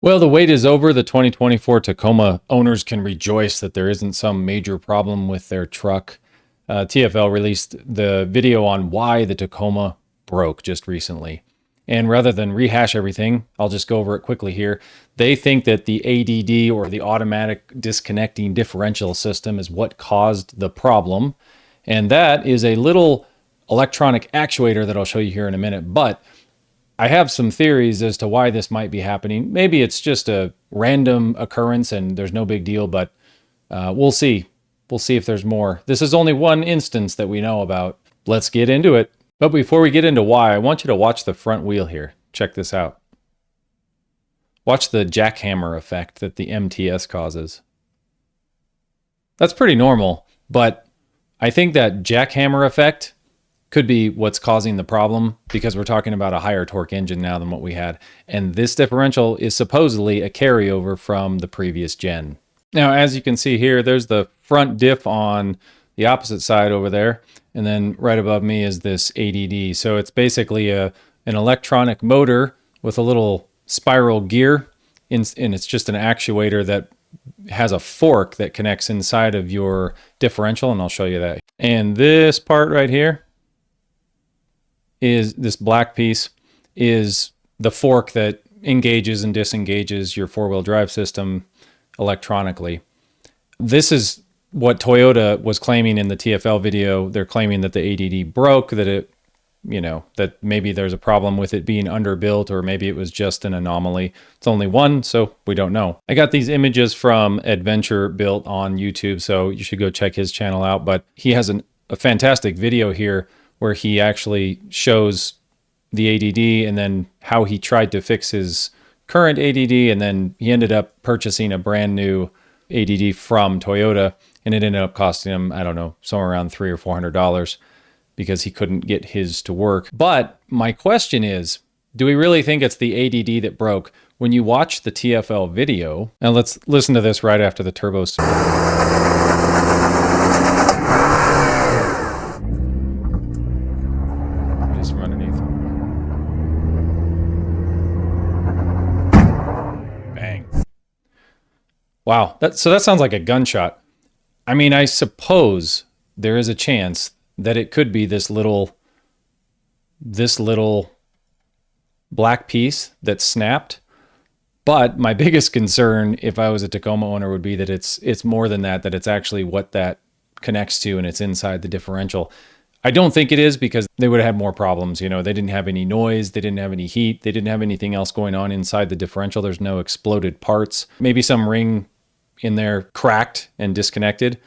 Well, the wait is over. The 2024 Tacoma owners can rejoice that there isn't some major problem with their truck. TFL released the video on why the Tacoma broke just recently. And rather than rehash everything, I'll just go over it quickly here. They think that the ADD, or the automatic disconnecting differential system, is what caused the problem. And that is a little electronic actuator that I'll show you here in a minute. But I have some theories as to why this might be happening. Maybe it's just a random occurrence and there's no big deal, but we'll see. We'll see if there's more. This is only one instance that we know about. Let's get into it. But before we get into why, I want you to watch the front wheel here. Check this out. Watch the jackhammer effect that the MTS causes. That's pretty normal, but I think that jackhammer effect could be what's causing the problem, because we're talking about a higher torque engine now than what we had. And this differential is supposedly a carryover from the previous gen. Now, as you can see here, there's the front diff on the opposite side over there. And then right above me is this ADD. So it's basically an electronic motor with a little spiral gear. And it's just an actuator that has a fork that connects inside of your differential. And I'll show you that. And this part right here, is this black piece is the fork that engages and disengages your four-wheel drive system electronically. This is what Toyota was claiming in the TFL video. They're claiming that the ADD broke, that it, that maybe there's a problem with it being underbuilt, or maybe it was just an anomaly. It's only one, so we don't know. I got these images from Built on YouTube, so you should go check his channel out. But he has a fantastic video here where he actually shows the ADD and then how he tried to fix his current ADD, and then he ended up purchasing a brand new ADD from Toyota, and it ended up costing him, I don't know, somewhere around $300 or $400 because he couldn't get his to work. But my question is, do we really think it's the ADD that broke? When you watch the TFL video, and let's listen to this right after the turbo from underneath. Bang. Wow. So that sounds like a gunshot. I mean, I suppose there is a chance that it could be this little black piece that snapped. But my biggest concern, if I was a Tacoma owner, would be that it's more than that, that it's actually what that connects to, and it's inside the differential. I don't think it is, because they would have had more problems. They didn't have any noise, they didn't have any heat, they didn't have anything else going on inside the differential. There's no exploded parts. Maybe some ring in there cracked and disconnected.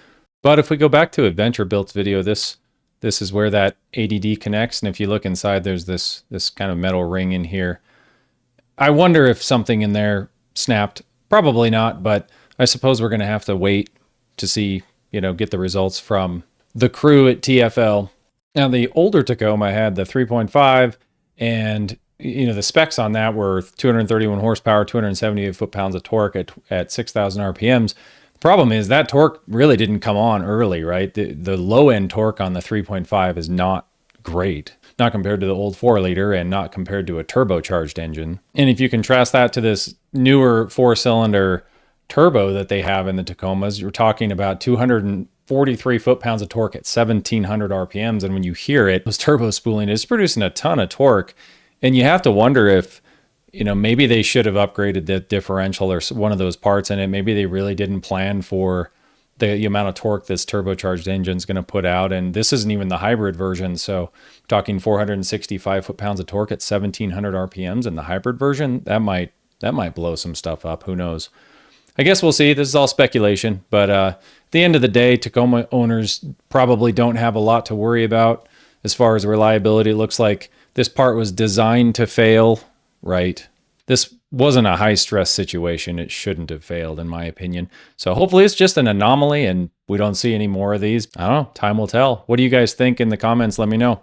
But if we go back to Built's video, this is where that ADD connects. And if you look inside, there's this kind of metal ring in here. I wonder if something in there snapped. Probably not, but I suppose we're going to have to wait to see, get the results from the crew at TFL. Now, the older Tacoma had the 3.5, and the specs on that were 231 horsepower, 278 foot-pounds of torque at 6,000 RPMs. The problem is that torque really didn't come on early, right? The low-end torque on the 3.5 is not great, not compared to the old 4-liter and not compared to a turbocharged engine. And if you contrast that to this newer 4-cylinder turbo that they have in the Tacomas, you're talking about 243 foot-pounds of torque at 1,700 RPMs. And when you hear it, those turbo spooling is producing a ton of torque. And you have to wonder if, maybe they should have upgraded the differential or one of those parts in it. Maybe they really didn't plan for the amount of torque this turbocharged engine is going to put out. And this isn't even the hybrid version. So talking 465 foot-pounds of torque at 1,700 RPMs in the hybrid version, that might blow some stuff up. Who knows? I guess we'll see. This is all speculation, but at the end of the day, Tacoma owners probably don't have a lot to worry about as far as reliability. It looks like this part was designed to fail, right? This wasn't a high-stress situation. It shouldn't have failed, in my opinion. So hopefully it's just an anomaly and we don't see any more of these. I don't know. Time will tell. What do you guys think in the comments? Let me know.